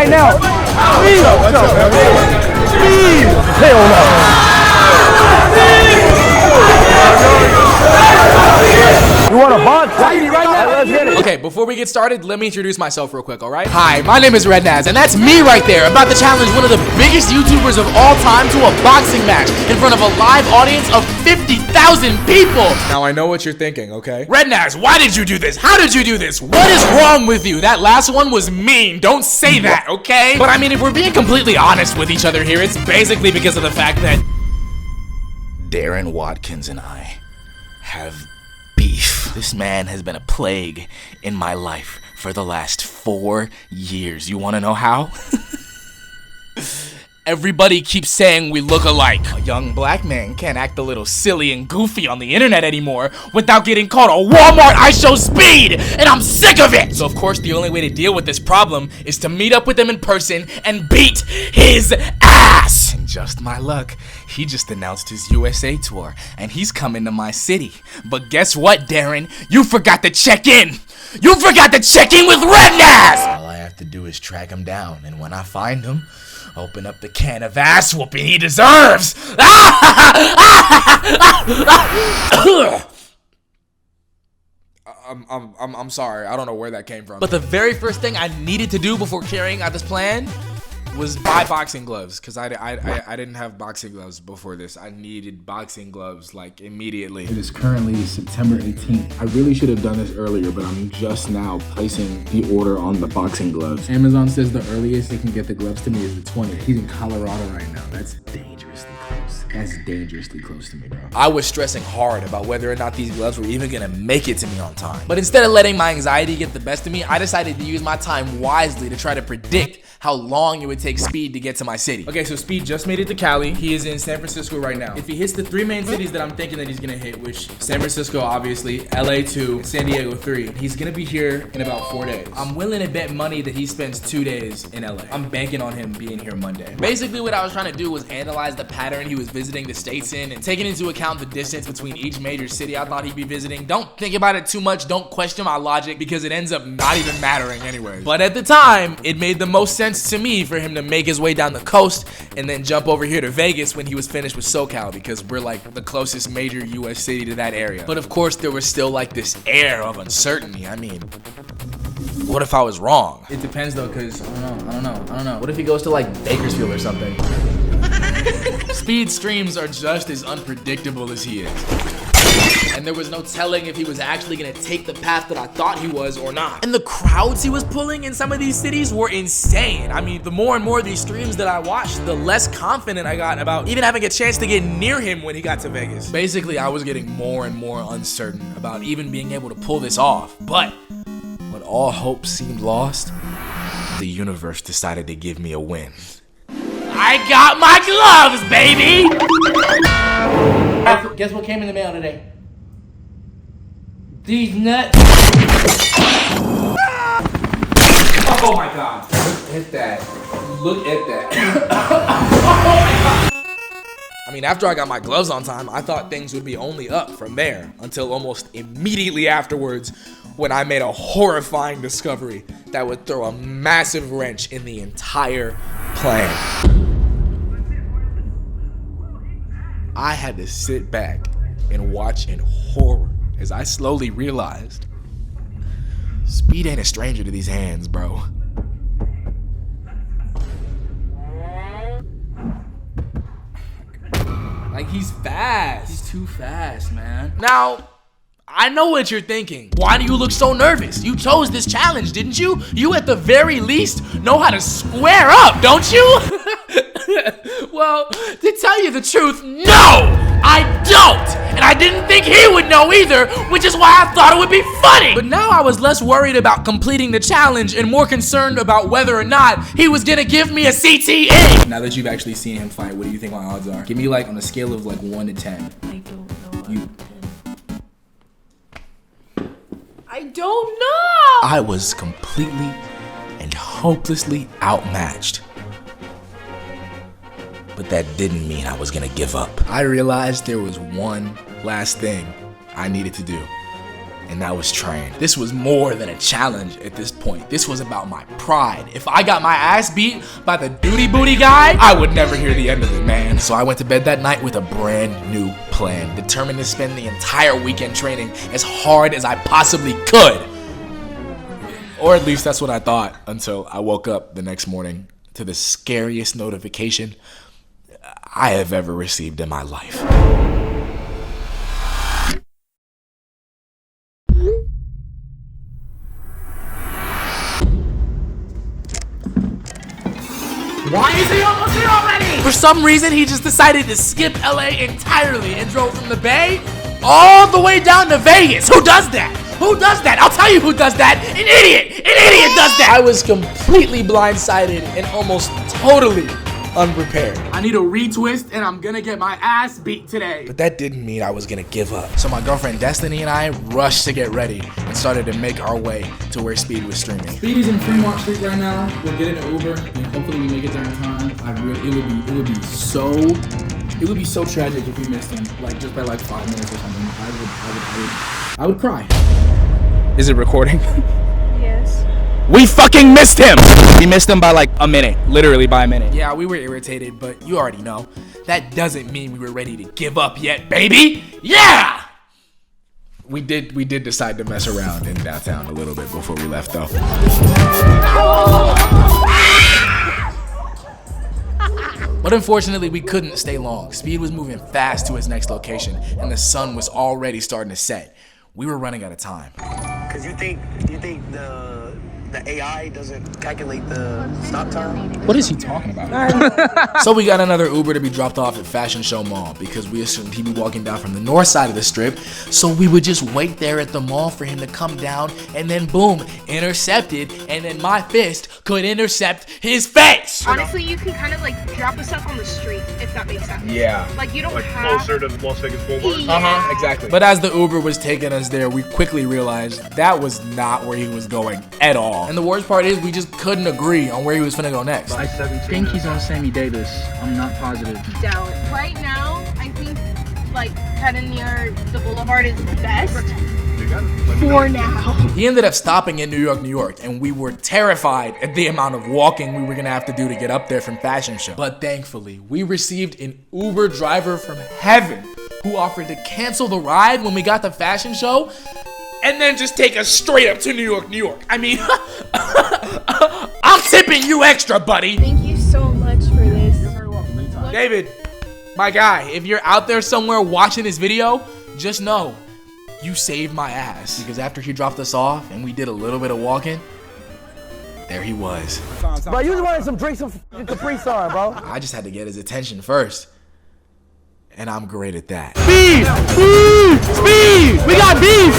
right now. Speed! What's up, man? Speed! Hell no. You want a box? Right now. Let's get it. Okay, before we get started, let me introduce myself real quick, alright? Hi, my name is Rednaz, and that's me right there, about to challenge one of the biggest YouTubers of all time to a boxing match in front of a live audience of 50,000 people! Now, I know what you're thinking, okay? Rednaz, why did you do this? How did you do this? What is wrong with you? That last one was mean. Don't say that, okay? But I mean, if we're being completely honest with each other here, it's basically because of the fact that Darren Watkins and I have beef. This man has been a plague in my life for the last 4 years. You want to know how? Everybody keeps saying we look alike. A young black man can't act a little silly and goofy on the internet anymore without getting called a Walmart IShowSpeed, and I'm sick of it! So of course the only way to deal with this problem is to meet up with him in person and beat his ass! And just my luck, he just announced his USA tour, and he's coming to my city. But guess what, Darren? You forgot to check in! You forgot to check in with Rednaz! All I have to do is track him down, and when I find him, open up the can of ass whooping he deserves! I'm sorry, I don't know where that came from. But the very first thing I needed to do before carrying out this plan was buy boxing gloves, because I didn't have boxing gloves before this. I needed boxing gloves, like, immediately. It is currently September 18th. I really should have done this earlier, but I'm just now placing the order on the boxing gloves. Amazon says the earliest they can get the gloves to me is the 20th. He's in Colorado right now. That's dangerously close. That's dangerously close to me, bro. I was stressing hard about whether or not these gloves were even gonna make it to me on time. But instead of letting my anxiety get the best of me, I decided to use my time wisely to try to predict how long it would take Speed to get to my city. Okay, so Speed just made it to Cali. He is in San Francisco right now. If he hits the 3 main cities that I'm thinking that he's gonna hit, which San Francisco, obviously, LA 2, San Diego 3, he's gonna be here in about 4 days. I'm willing to bet money that he spends 2 days in LA. I'm banking on him being here Monday. Basically, what I was trying to do was analyze the pattern he was visiting the states in and taking into account the distance between each major city I thought he'd be visiting. Don't think about it too much. Don't question my logic, because it ends up not even mattering anyway. But at the time, it made the most sense to me for him to make his way down the coast and then jump over here to Vegas when he was finished with SoCal, because we're like the closest major US city to that area. But of course there was still like this air of uncertainty. I mean, what if I was wrong? It depends though, because I don't know. What if he goes to like Bakersfield or something? Speed streams are just as unpredictable as he is. And there was no telling if he was actually gonna take the path that I thought he was or not. And the crowds he was pulling in some of these cities were insane. I mean, the more and more of these streams that I watched, the less confident I got about even having a chance to get near him when he got to Vegas. Basically, I was getting more and more uncertain about even being able to pull this off. But when all hope seemed lost, the universe decided to give me a win. I got my gloves, baby! Guess what came in the mail today? These nuts. Oh my god. Look at that. Look at that. I mean, after I got my gloves on time, I thought things would be only up from there, until almost immediately afterwards when I made a horrifying discovery that would throw a massive wrench in the entire plan. I had to sit back and watch in horror as I slowly realized Speed ain't a stranger to these hands, bro. Like, he's fast. He's too fast, man. Now, I know what you're thinking. Why do you look so nervous? You chose this challenge, didn't you? You at the very least know how to square up, don't you? Well, to tell you the truth, no! I don't! And I didn't think he would know either, which is why I thought it would be funny! But now I was less worried about completing the challenge and more concerned about whether or not he was gonna give me a CTE! Now that you've actually seen him fight, what do you think my odds are? Give me like on a scale of like 1 to 10. I don't know. I don't know! I was completely and hopelessly outmatched. But that didn't mean I was gonna give up. I realized there was one last thing I needed to do. and that was train. This was more than a challenge at this point. This was about my pride. If I got my ass beat by the duty booty guy, I would never hear the end of it, man. So I went to bed that night with a brand new plan, determined to spend the entire weekend training as hard as I possibly could. Or at least that's what I thought, until I woke up the next morning to the scariest notification I have ever received in my life. Why is he almost here already? For some reason, he just decided to skip LA entirely and drove from the Bay all the way down to Vegas. Who does that? Who does that? I'll tell you who does that. An idiot! An idiot does that! I was completely blindsided and almost totally unprepared. I need a retwist and I'm gonna get my ass beat today. But that didn't mean I was gonna give up. So my girlfriend Destiny and I rushed to get ready and started to make our way to where Speed was streaming. Speed is in Fremont Street right now. We're getting an Uber and hopefully we make it there in time. It would be so tragic if we missed him, like just by like 5 minutes or something. I would cry. Is it recording? Yes. We fucking missed him! We missed him by like a minute. Literally by a minute. Yeah, we were irritated, but you already know. That doesn't mean we were ready to give up yet, baby! Yeah! We did decide to mess around in downtown a little bit before we left, though. But unfortunately, we couldn't stay long. Speed was moving fast to his next location, and the sun was already starting to set. We were running out of time. Cause you think the AI doesn't calculate the stop time? What is he talking about? So we got another Uber to be dropped off at Fashion Show Mall because we assumed he'd be walking down from the north side of the strip. So we would just wait there at the mall for him to come down, and then boom, intercepted, and then my fist could intercept his face. Honestly, you can kind of like drop us off on the street, if that makes sense. Yeah. Like you don't Like have closer to Las Vegas Boulevard. Yeah. Exactly. But as the Uber was taking us there, we quickly realized that was not where he was going at all. And the worst part is we just couldn't agree on where he was finna go next. I think he's on Sammy Davis. I'm not positive. down. Right now, I think like kind of near the boulevard is best. For now. He ended up stopping in New York, and we were terrified at the amount of walking we were gonna have to do to get up there from Fashion Show. But thankfully, we received an Uber driver from heaven who offered to cancel the ride when we got to Fashion Show and then just take us straight up to New York. I mean, I'm tipping you extra, buddy. Thank you so much for this. David, my guy, if you're out there somewhere watching this video, just know you saved my ass. Because after he dropped us off and we did a little bit of walking, there he was. Bro, you just wanted some drinks of Capri Sun, bro. I just had to get his attention first. And I'm great at that. Speed! We got beef!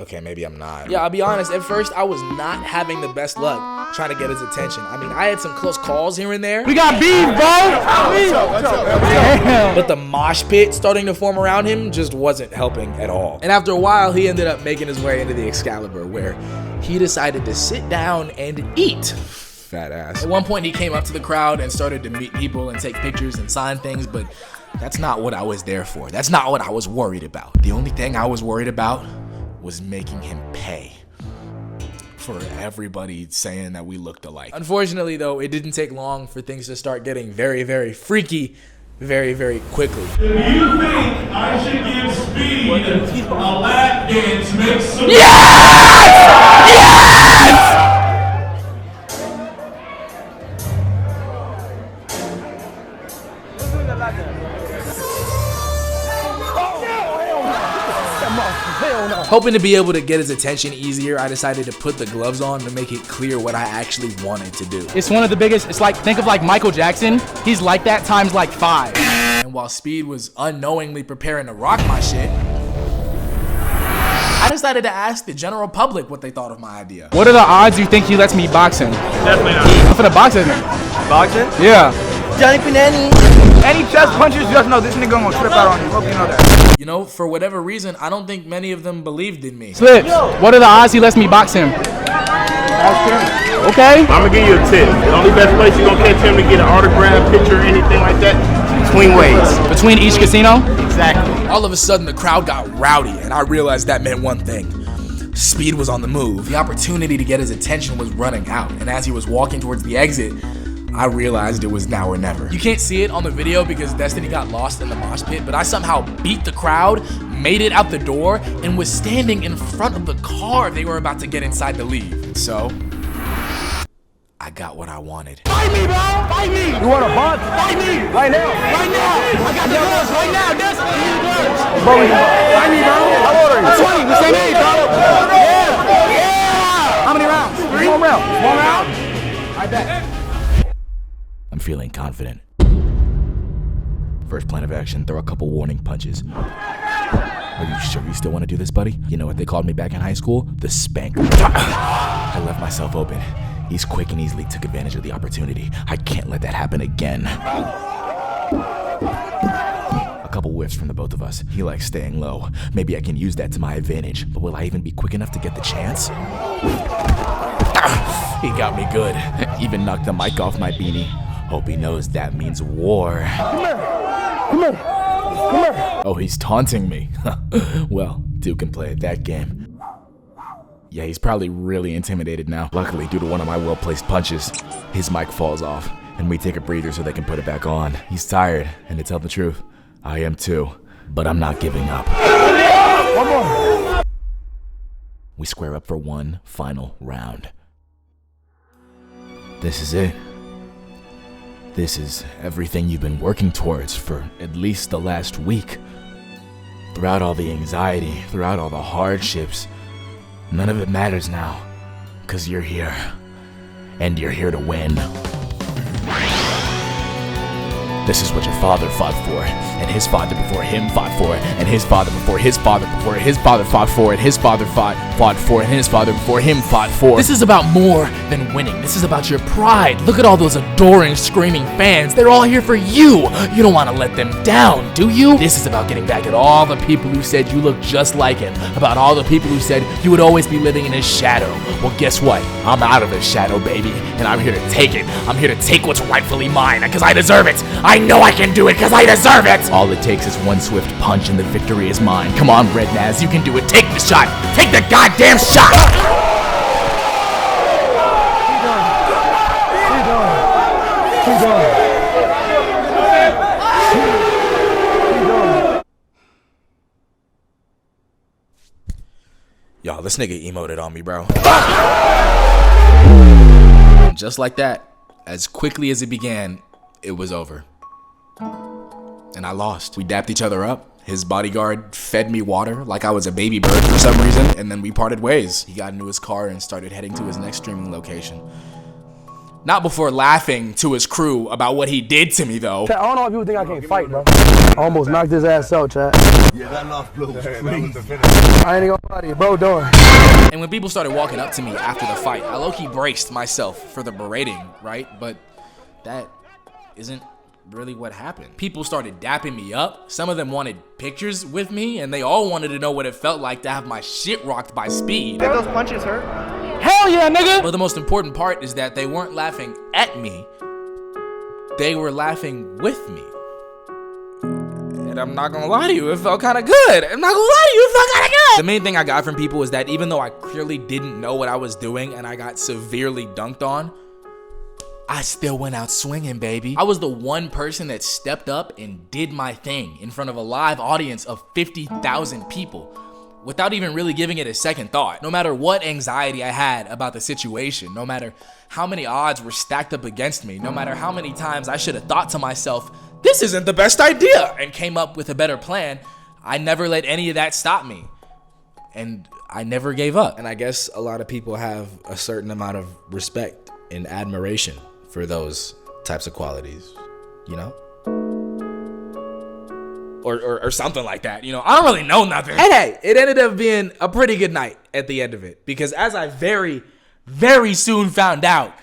Okay, maybe I'm not. Yeah, I'll be honest, at first I was not having the best luck trying to get his attention. I mean, I had some close calls here and there. We got beef, bro! Damn. But the mosh pit starting to form around him just wasn't helping at all. And after a while, he ended up making his way into the Excalibur, where he decided to sit down and eat. Fat ass. At one point, he came up to the crowd and started to meet people and take pictures and sign things, but that's not what I was there for. That's not what I was worried about. The only thing I was worried about was making him pay for everybody saying that we looked alike. Unfortunately, though, it didn't take long for things to start getting very, very freaky very, very quickly. Do you think I should give Speed a lap dance mix? Yes! Yes! Hoping to be able to get his attention easier, I decided to put the gloves on to make it clear what I actually wanted to do. It's one of the biggest, it's like, think of like Michael Jackson. He's like that times like 5. And while Speed was unknowingly preparing to rock my shit, I decided to ask the general public what they thought of my idea. What are the odds you think he lets me box him? Definitely not. I'm finna box him. Boxing? Yeah. Johnny Panani. Any chest punches, just know this nigga gonna trip out on you. Hope you know that. You know, for whatever reason, I don't think many of them believed in me. Slips, what are the odds he lets me box him? Okay. I'm gonna give you a tip. The only best place you're gonna catch him to get an autograph, picture, anything like that, Between ways. Between each casino? Exactly. All of a sudden, the crowd got rowdy, and I realized that meant one thing. Speed was on the move. The opportunity to get his attention was running out, and as he was walking towards the exit, I realized it was now or never. You can't see it on the video because Destiny got lost in the mosh pit, but I somehow beat the crowd, made it out the door, and was standing in front of the car they were about to get inside to leave. So, I got what I wanted. Fight me, bro! Fight me! You want a box? Fight me! Right now! Right now! I got the gloves right now! That's what you do! Bro, fight me, bro! How old are you? 20, the same age, bro! Yeah! Yeah! How many rounds? 3? 1 round. 1 round? I bet. I'm feeling confident. First plan of action, throw a couple warning punches. Are you sure you still want to do this, buddy? You know what they called me back in high school? The spanker. I left myself open. He's quick and easily took advantage of the opportunity. I can't let that happen again. A couple whiffs from the both of us. He likes staying low. Maybe I can use that to my advantage. But will I even be quick enough to get the chance? He got me good. Even knocked the mic off my beanie. Hope he knows that means war. Come here! Come here! Come here! Oh, he's taunting me. Well, Duke can play at that game. Yeah, he's probably really intimidated now. Luckily, due to one of my well-placed punches, his mic falls off, and we take a breather so they can put it back on. He's tired, and to tell the truth, I am too. But I'm not giving up. One more! We square up for one final round. This is it. This is everything you've been working towards for at least the last week. Throughout all the anxiety, throughout all the hardships, none of it matters now, 'cause you're here, and you're here to win. This is what your father fought for, and his father before him fought for, and his father before his father before his father fought for, and his father fought for, and his father before him fought for. This is about more than winning. This is about your pride. Look at all those adoring, screaming fans. They're all here for you. You don't want to let them down, do you? This is about getting back at all the people who said you look just like him, about all the people who said you would always be living in his shadow. Well, guess what? I'm out of his shadow, baby, and I'm here to take it. I'm here to take what's rightfully mine, because I deserve it. I know I can do it because I deserve it! All it takes is one swift punch and the victory is mine. Come on, Rednaz, you can do it. Take the shot! Take the goddamn shot! Keep going. Y'all, this nigga emoted on me, bro. Just like that, as quickly as it began, it was over. And I lost. We dapped each other up. His bodyguard fed me water like I was a baby bird for some reason, and then we parted ways. He got into his car and started heading to his next streaming location. Not before laughing to his crew about what he did to me, though. Chat, I don't know if people think I can't fight, bro. I almost knocked his ass out, chat. Yeah, that last blow was crazy. I ain't gonna lie to you, bro, doing. And when people started walking up to me after the fight, I low-key braced myself for the berating, right? But that isn't really what happened. People started dapping me up. Some of them wanted pictures with me, and they all wanted to know what it felt like to have my shit rocked by Speed. Did those punches hurt? Hell yeah, nigga! But the most important part is that they weren't laughing at me. They were laughing with me. And I'm not gonna lie to you, it felt kind of good. I'm not gonna lie to you, it felt kind of good. The main thing I got from people is that even though I clearly didn't know what I was doing and I got severely dunked on, I still went out swinging, baby. I was the one person that stepped up and did my thing in front of a live audience of 50,000 people without even really giving it a second thought. No matter what anxiety I had about the situation, no matter how many odds were stacked up against me, no matter how many times I should have thought to myself, this isn't the best idea, and came up with a better plan, I never let any of that stop me. And I never gave up. And I guess a lot of people have a certain amount of respect and admiration for those types of qualities, you know? Or something like that, you know? I don't really know nothing. And hey, it ended up being a pretty good night at the end of it, because as I very, very soon found out,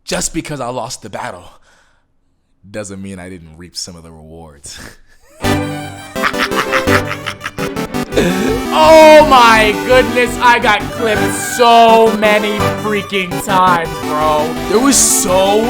just because I lost the battle doesn't mean I didn't reap some of the rewards. Oh my goodness, I got clipped so many freaking times, bro. There was so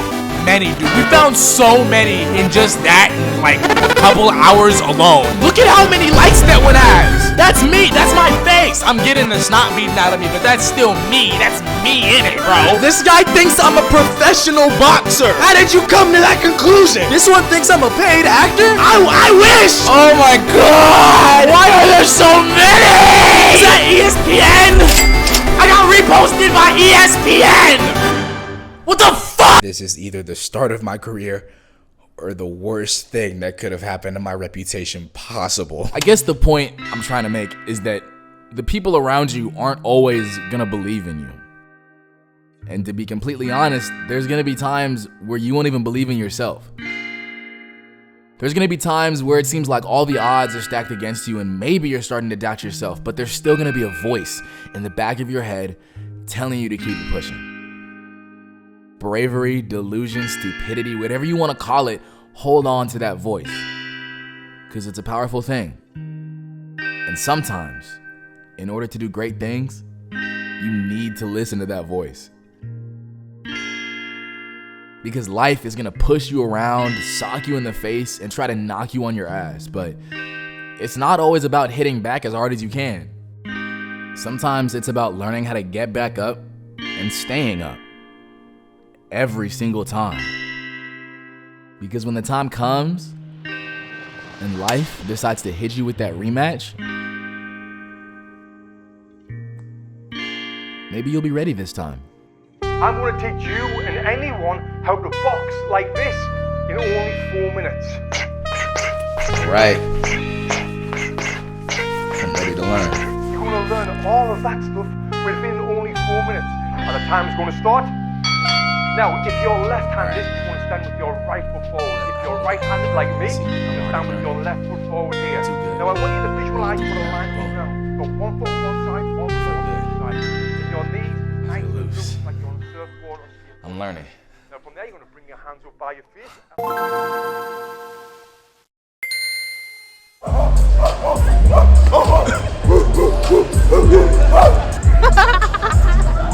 many, dude. We found so many in just that, like, a couple hours alone. Look at how many likes that one has. That's me. That's my face. I'm getting the snot beaten out of me, but that's still me. That's me in it, bro. This guy thinks I'm a professional boxer. How did you come to that conclusion? This one thinks I'm a paid actor? I wish. Oh my God. Why are there so many? Is that ESPN? I got reposted by ESPN! What the fuck? This is either the start of my career or the worst thing that could have happened to my reputation possible. I guess the point I'm trying to make is that the people around you aren't always gonna believe in you. And to be completely honest, there's gonna be times where you won't even believe in yourself. There's gonna be times where it seems like all the odds are stacked against you and maybe you're starting to doubt yourself, but there's still gonna be a voice in the back of your head telling you to keep it pushing. Bravery, delusion, stupidity, whatever you wanna call it, hold on to that voice. Because it's a powerful thing. And sometimes, in order to do great things, you need to listen to that voice. Because life is gonna push you around, sock you in the face, and try to knock you on your ass. But it's not always about hitting back as hard as you can. Sometimes it's about learning how to get back up and staying up. Every single time. Because when the time comes, and life decides to hit you with that rematch, maybe you'll be ready this time. I'm going to teach you and anyone how to box like this in only 4 minutes. Right. I'm ready to learn. You're going to learn all of that stuff within only 4 minutes. And the time is going to start. Now, if your left hand is going to stand with your right foot forward. If your right hand is like me, you stand with your left foot forward here. Now, I want you to visualize what a line goes down. So 1 foot on one side, 1 foot on the other side. If your knees nice and loose, like you're on a surfboard. I'm learning. Now from there, you're going to bring your hands up by your feet.